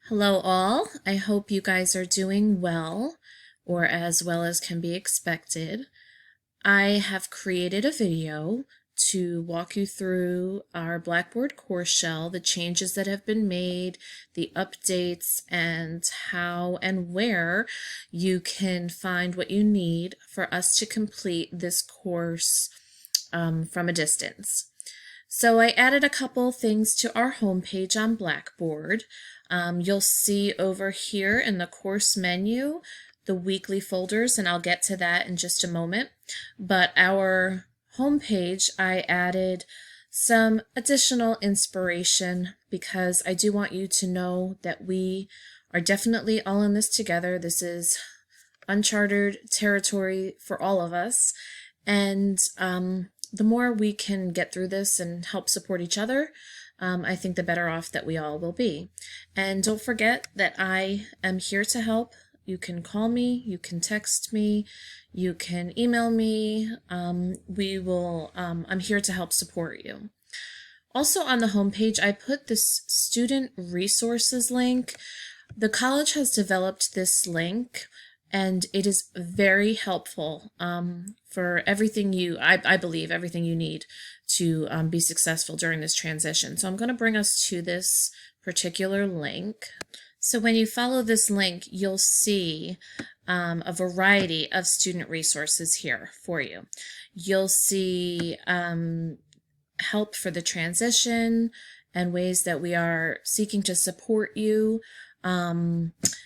Hello all, I hope you guys are doing well, or as well as can be expected. I have created a video to walk you through our Blackboard course shell, the changes that have been made, the updates, and how and where you can find what you need for us to complete this course from a distance. So I added a couple things to our homepage on Blackboard. You'll see over here in the course menu the weekly folders, and I'll get to that in just a moment. But our homepage, I added some additional inspiration because I do want you to know that we are definitely all in this together. This is uncharted territory for all of us, and the more we can get through this and help support each other, I think the better off that we all will be. And don't forget that I am here to help. You can call me, you can text me, you can email me. I'm here to help support you. Also on the homepage, I put this student resources link. The college has developed this link, and it is very helpful for everything I believe, everything you need to be successful during this transition. So I'm going to bring us to this particular link. So when you follow this link, you'll see a variety of student resources here for you. You'll see help for the transition and ways that we are seeking to support you.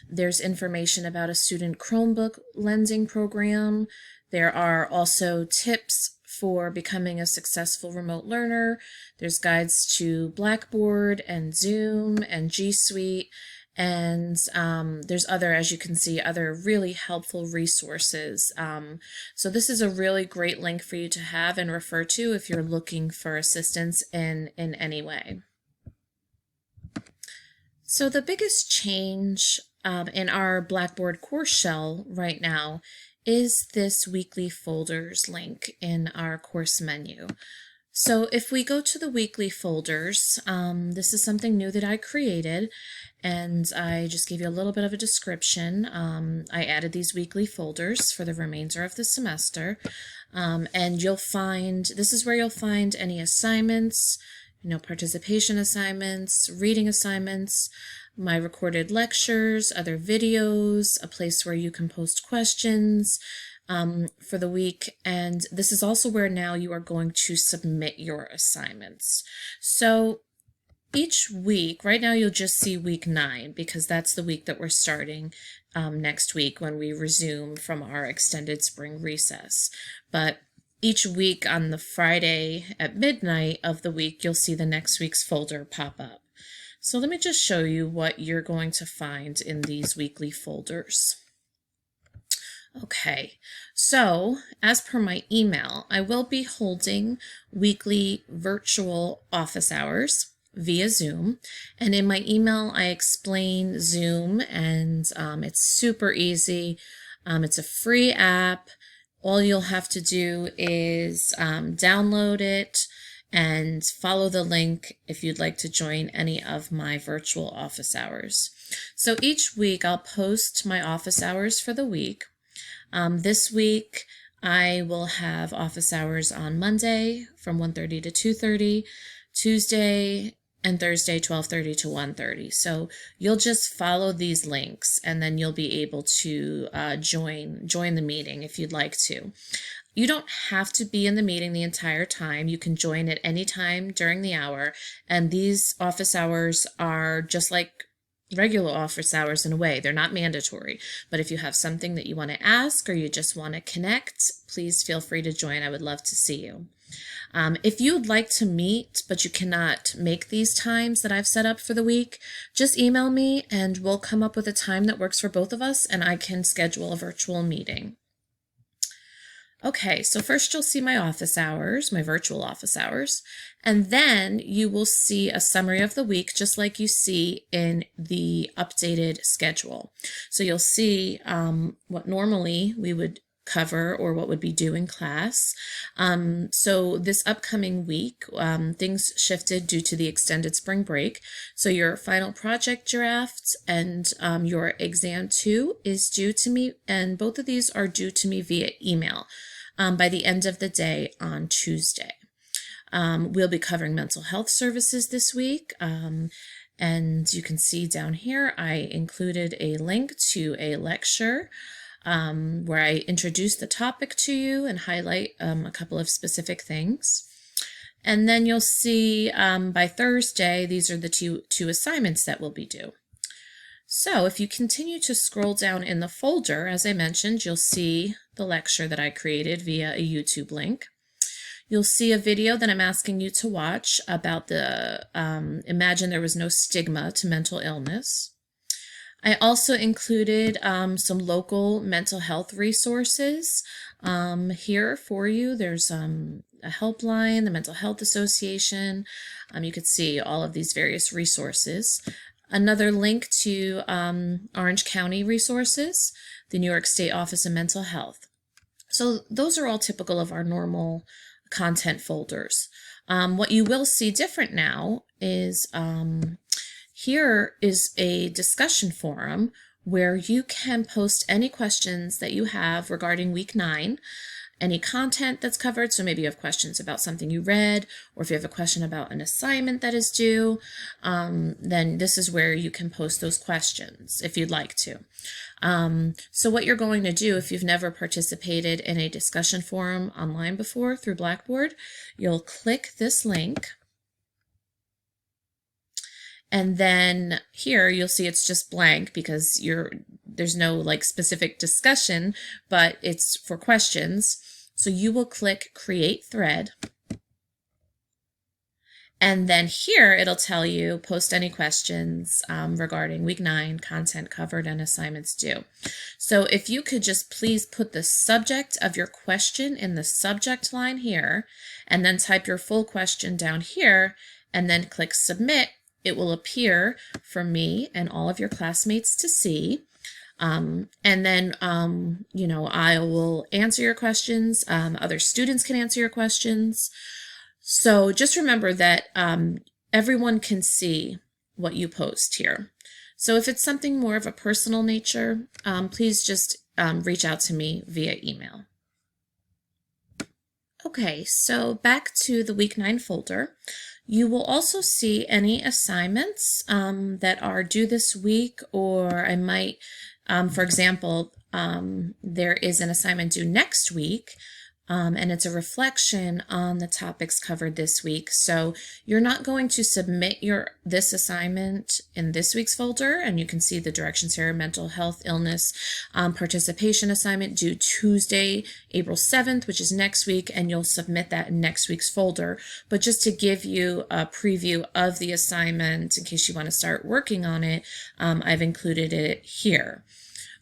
There's information about a student Chromebook lending program. There are also tips for becoming a successful remote learner. There's guides to Blackboard and Zoom and G Suite. And there's other, as you can see, other really helpful resources. So this is a really great link for you to have and refer to if you're looking for assistance in any way. So the biggest change in our Blackboard course shell right now is this weekly folders link in our course menu. So if we go to the weekly folders, this is something new that I created, and I just gave you a little bit of a description. I added these weekly folders for the remainder of the semester, and you'll find, this is where you'll find any assignments, participation assignments, reading assignments, my recorded lectures, other videos, a place where you can post questions for the week. And this is also where now you are going to submit your assignments. So each week, right now you'll just see week 9 because that's the week that we're starting next week when we resume from our extended spring recess. But each week on the Friday at midnight of the week, you'll see the next week's folder pop up. So let me just show you what you're going to find in these weekly folders. Okay, so as per my email, I will be holding weekly virtual office hours via Zoom. And in my email, I explain Zoom, and it's super easy. It's a free app. All you'll have to do is download it and follow the link if you'd like to join any of my virtual office hours. So each week I'll post my office hours for the week. This week I will have office hours on Monday from 1:30 to 2:30, Tuesday and Thursday 12:30 to 1:30. So you'll just follow these links and then you'll be able to join the meeting if you'd like to. You don't have to be in the meeting the entire time. You can join at any time during the hour, and these office hours are just like regular office hours in a way. They're not mandatory, but if you have something that you want to ask or you just want to connect, please feel free to join. I would love to see you. If you'd like to meet, but you cannot make these times that I've set up for the week, just email me and we'll come up with a time that works for both of us and I can schedule a virtual meeting. Okay, so first you'll see my office hours, my virtual office hours, and then you will see a summary of the week just like you see in the updated schedule. So you'll see what normally we would cover or what would be due in class. So this upcoming week, things shifted due to the extended spring break. So your final project draft and your exam 2 is due to me, and both of these are due to me via email by the end of the day on Tuesday. We'll be covering mental health services this week. And you can see down here, I included a link to a lecture where I introduce the topic to you and highlight a couple of specific things. And then you'll see by Thursday, these are the two assignments that will be due. So if you continue to scroll down in the folder, as I mentioned, you'll see the lecture that I created via a YouTube link. You'll see a video that I'm asking you to watch about the Imagine There Was No Stigma to Mental Illness. I also included some local mental health resources here for you. There's a helpline, the Mental Health Association. You could see all of these various resources. Another link to Orange County resources, the New York State Office of Mental Health. So those are all typical of our normal content folders. What you will see different now is here is a discussion forum where you can post any questions that you have regarding week 9, any content that's covered. So maybe you have questions about something you read, or if you have a question about an assignment that is due, then this is where you can post those questions if you'd like to. So what you're going to do, if you've never participated in a discussion forum online before through Blackboard, you'll click this link. And then here you'll see it's just blank because there's no like specific discussion, but it's for questions. So you will click Create Thread. And then here it'll tell you post any questions regarding week 9, content covered, and assignments due. So if you could just please put the subject of your question in the subject line here, and then type your full question down here, and then click Submit, it will appear for me and all of your classmates to see. And then, I will answer your questions. Other students can answer your questions. So just remember that everyone can see what you post here. So if it's something more of a personal nature, please just reach out to me via email. Okay, so back to the week 9 folder. You will also see any assignments that are due this week, or I might, for example, there is an assignment due next week, and it's a reflection on the topics covered this week. So you're not going to submit this assignment in this week's folder, and you can see the directions here: mental health, illness, participation assignment due Tuesday, April 7th, which is next week, and you'll submit that in next week's folder. But just to give you a preview of the assignment in case you want to start working on it, I've included it here.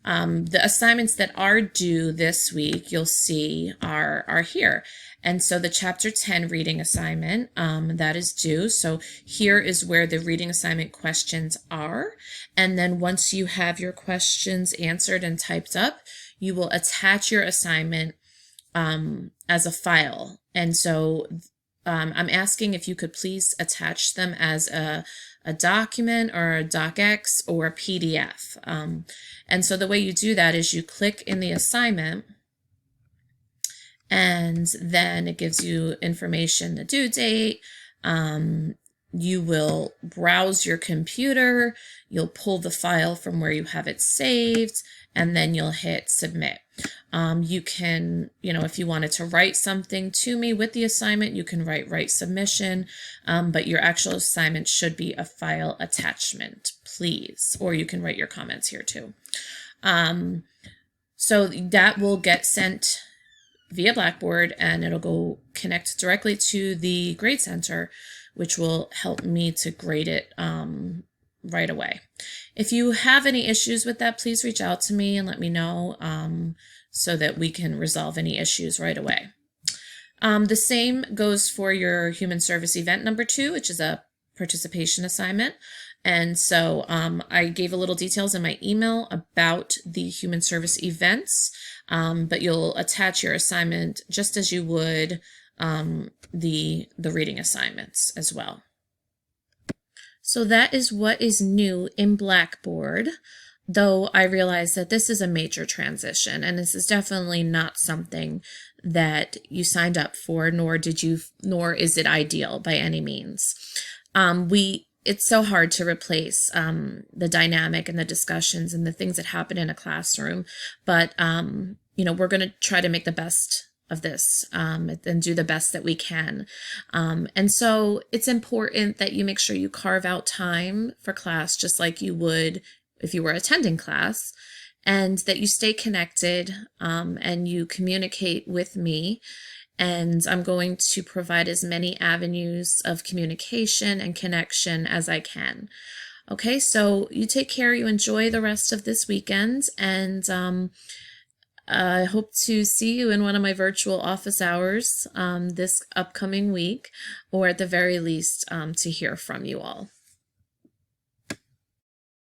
The assignments that are due this week, you'll see are here. And so the chapter 10 reading assignment, that is due. So here is where the reading assignment questions are. And then once you have your questions answered and typed up, you will attach your assignment as a file. And so I'm asking if you could please attach them as a document or a docx or a PDF. And so the way you do that is you click in the assignment, and then it gives you information, the due date. You will browse your computer, you'll pull the file from where you have it saved, and then you'll hit submit. You can, if you wanted to write something to me with the assignment, you can write submission, but your actual assignment should be a file attachment, please. Or you can write your comments here too. So that will get sent via Blackboard, and it'll go connect directly to the grade center, which will help me to grade it right away. If you have any issues with that, please reach out to me and let me know so that we can resolve any issues right away. The same goes for your human service event number 2, which is a participation assignment. And so I gave a little details in my email about the human service events, but you'll attach your assignment just as you would the reading assignments as well. So that is what is new in Blackboard, though I realize that this is a major transition, and this is definitely not something that you signed up for, nor is it ideal by any means. It's so hard to replace the dynamic and the discussions and the things that happen in a classroom, but we're going to try to make the best of this and do the best that we can. And so it's important that you make sure you carve out time for class just like you would if you were attending class, and that you stay connected and you communicate with me. And I'm going to provide as many avenues of communication and connection as I can. Okay, so you take care, you enjoy the rest of this weekend, and I hope to see you in one of my virtual office hours this upcoming week, or at the very least to hear from you all.